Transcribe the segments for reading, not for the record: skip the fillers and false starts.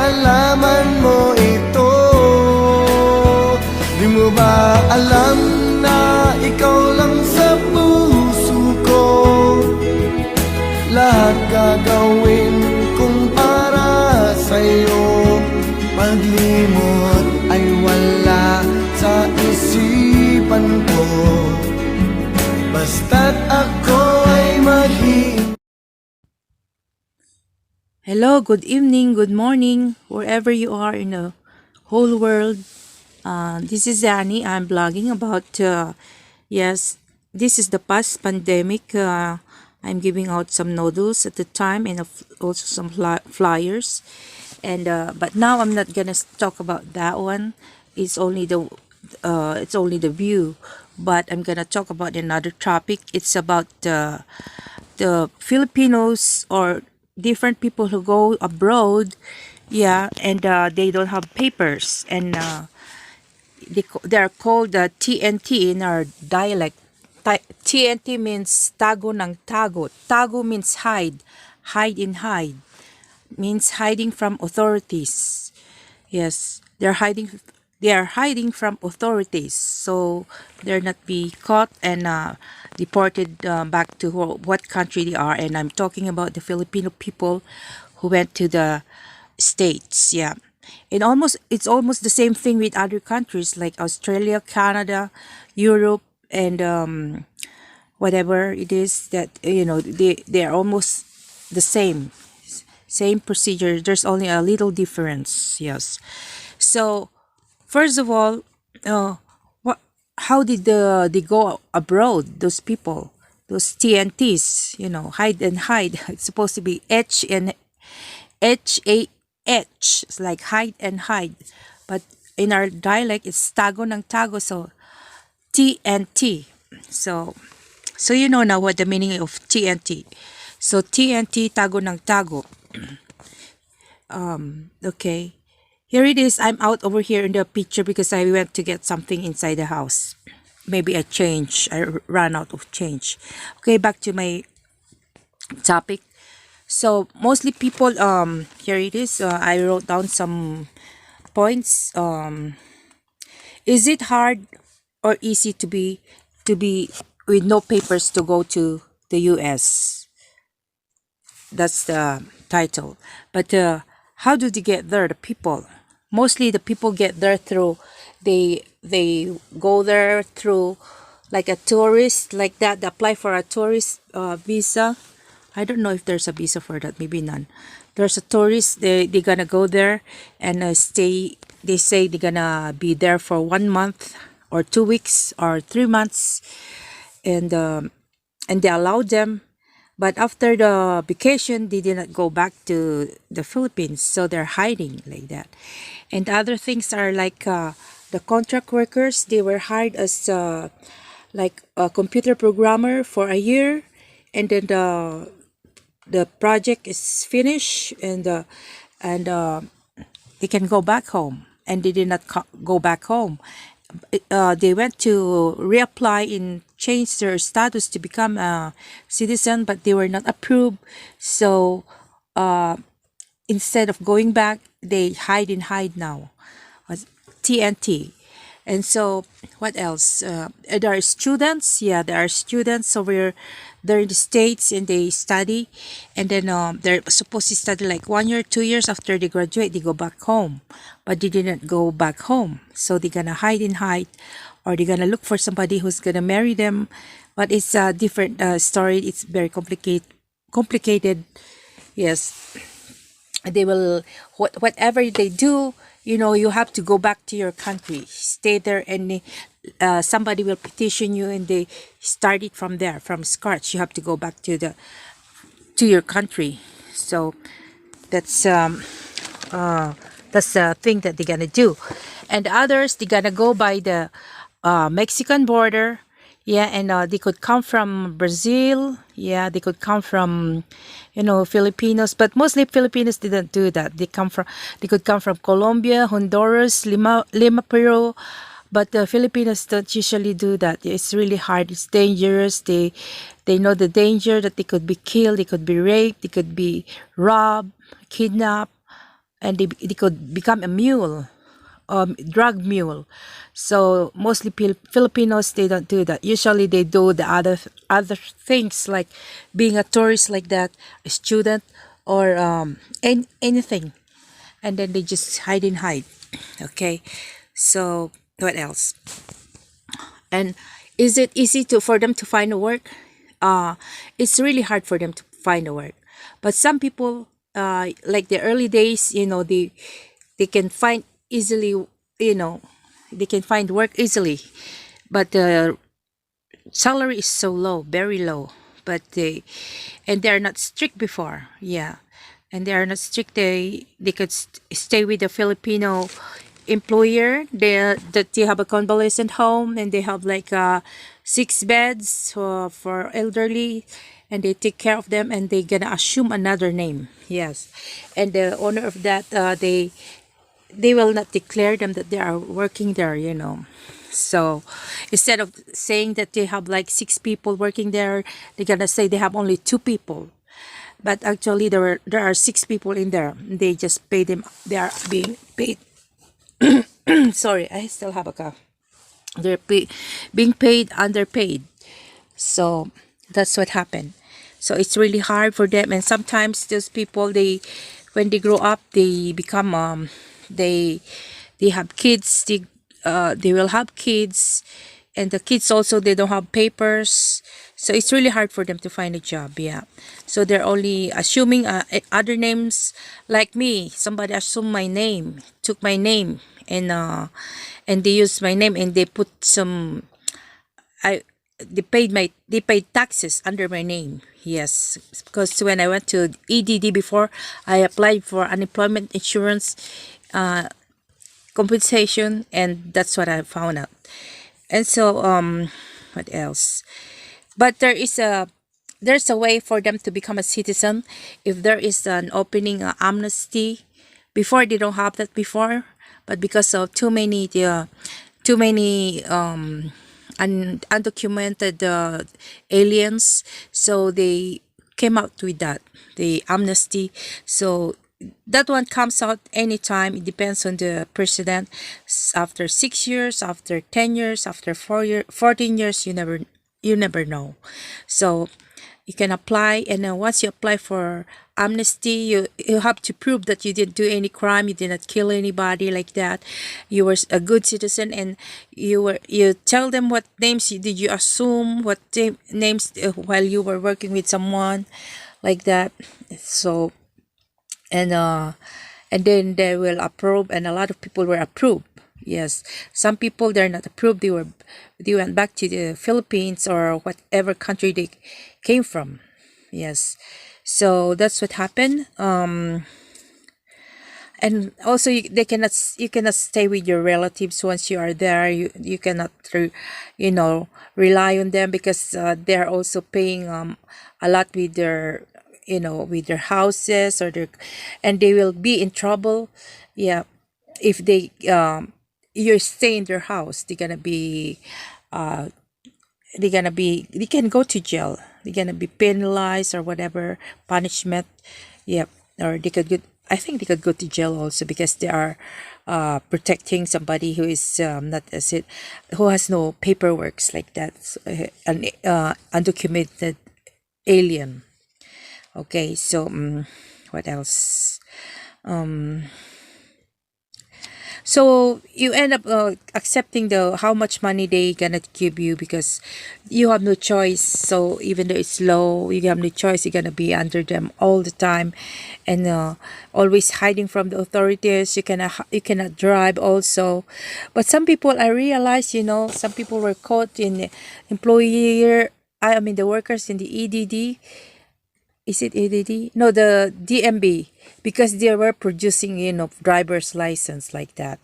malaman mo ito? Di mo ba alam na ikaw lang sa puso ko? Lahat gagawin kong para sa'yo. Paglimot ay wala sa isipan ko, basta't ako ay maghihintay. Hello, good evening, good morning, wherever you are in the whole world. This is Annie. I'm blogging about, yes, this is the past pandemic. I'm giving out some noodles at the time and also some flyers. And but now I'm not gonna talk about that one. It's only the view. But I'm gonna talk about another topic. It's about the Filipinos or different people who go abroad, yeah, and they don't have papers, and they are called TNT in our dialect. TNT means tago ng tago. Tago means hide, hide and hide, means hiding from authorities. Yes, they're hiding. They are hiding from authorities, so they're not be caught and deported back to what country they are. And I'm talking about the Filipino people who went to the States. Yeah, and it's almost the same thing with other countries like Australia, Canada, Europe, and whatever it is that they are almost the same procedure. There's only a little difference. Yes, so. First of all, how did they go abroad? Those people, those TNTs, hide and hide. It's supposed to be HAH. It's like hide and hide, but in our dialect, it's tago ng tago, so TNT. So you know now what the meaning of TNT. So TNT, tago ng tago. Okay. Here it is. I'm out over here in the picture because I went to get something inside the house. Maybe I ran out of change. Okay, back to my topic. So mostly people, here it is. I wrote down some points. Is it hard or easy to be with no papers to go to the US? That's the title. But how do they get there? The people. Mostly the people get there through they go there through like a tourist, like that. They apply for a tourist visa. I don't know if there's a visa for that, maybe none. There's a tourist, they gonna go there and stay. They say they're gonna be there for 1 month or 2 weeks or 3 months, and they allow them. But after the vacation, they did not go back to the Philippines, so they're hiding like that. And other things are like the contract workers. They were hired as like a computer programmer for a year, and then the project is finished, and they can go back home. And they did not go back home. They went to reapply and change their status to become a citizen, but they were not approved. So instead of going back, they hide and hide now. TNT. And so what else? There are students. Yeah, there are students. So they're in the States and they study, and then they're supposed to study like 1 year, 2 years. After they graduate, they go back home, but they didn't go back home. So they're gonna hide and hide, or they're gonna look for somebody who's gonna marry them. But it's a different story. It's very complicated. Yes, they will whatever they do. You have to go back to your country, stay there, and somebody will petition you, and they start it from there, from scratch. You have to go back to your country. So that's the thing that they're gonna do. And others, they're gonna go by the Mexican border. Yeah, and they could come from Brazil. Yeah, they could come from, Filipinos, but mostly Filipinos didn't do that. They could come from Colombia, Honduras, Lima, Peru, but the Filipinos don't usually do that. It's really hard. It's dangerous. They know the danger that they could be killed, they could be raped, they could be robbed, kidnapped. and they could become a mule, drug mule. So mostly Filipinos, they don't do that. Usually they do the other things like being a tourist like that, a student, or anything, and then they just hide. Okay, so what else? And is it easy to for them to find a work? It's really hard for them to find a work. But some people, like the early days, they can find easily, they can find work easily. But the salary is so low, very low. But they are not strict before, yeah, and they are not strict. They could stay with the Filipino employer. They have a convalescent home, and they have like 6 beds for elderly, and they take care of them, and they gonna assume another name. Yes, and the owner of that, they will not declare them that they are working there. So instead of saying that they have like 6 people working there, they're gonna say they have only 2 people. But actually, there are 6 people in there. They just pay them. They are being paid. Sorry, I still have a cough. Being paid underpaid. So that's what happened. So it's really hard for them, and sometimes those people, when they grow up, they become they have kids. They will have kids, and the kids also, they don't have papers. So it's really hard for them to find a job. Yeah. So they're only assuming other names, like me. Somebody assumed my name, took my name, and they used my name, and they put some. I they paid taxes under my name. Yes, because when I went to EDD before, I applied for unemployment insurance compensation, and that's what I found out. And so what else? But there's a way for them to become a citizen if there is an opening, amnesty. Before, they don't have that before, but because of too many undocumented aliens, so they came out with that, the amnesty. So that one comes out anytime. It depends on the president. After 6 years, after 10 years, after 4 years, 14 years, you never know. So you can apply, and then once you apply for amnesty, you have to prove that you didn't do any crime, you did not kill anybody like that, you were a good citizen, and you tell them what names did you assume, what names while you were working with someone like that. So and then they will approve, and a lot of people were approved. Yes, some people, they're not approved. They went back to the Philippines or whatever country they came from. Yes, so that's what happened. And also, you cannot stay with your relatives once you are there. You cannot rely on them, because they're also paying a lot with their with their houses, and they will be in trouble. Yeah, if you stay in their house, they can go to jail. They're gonna be penalized or whatever punishment. Yeah, or they could get. I think they could go to jail also, because they are protecting somebody who is not as it who has no paperwork like that, an undocumented alien. Okay, so what else? So you end up accepting the how much money they gonna give you, because you have no choice. So even though it's low, you have no choice. You're gonna be under them all the time, and always hiding from the authorities. You cannot drive also. But some people, I realize, some people were caught in employer. I mean the workers in the EDD. Is it ADD? No, the DMB, because they were producing, driver's license like that,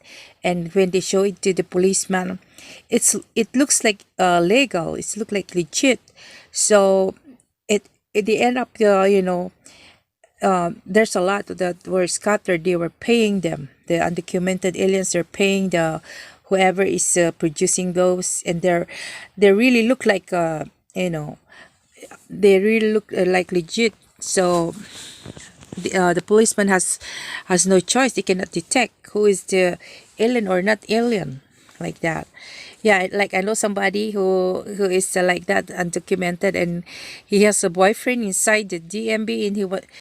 and when they show it to the policeman, it looks like legal. It looks like legit. So they end up, there's a lot that were scattered. They were paying them. The undocumented aliens are paying the whoever is producing those, and they really look like they really look like legit. So the policeman has no choice. They cannot detect who is the alien or not alien, like that. Yeah, like I know somebody who is like that, undocumented, and he has a boyfriend inside the DMB, and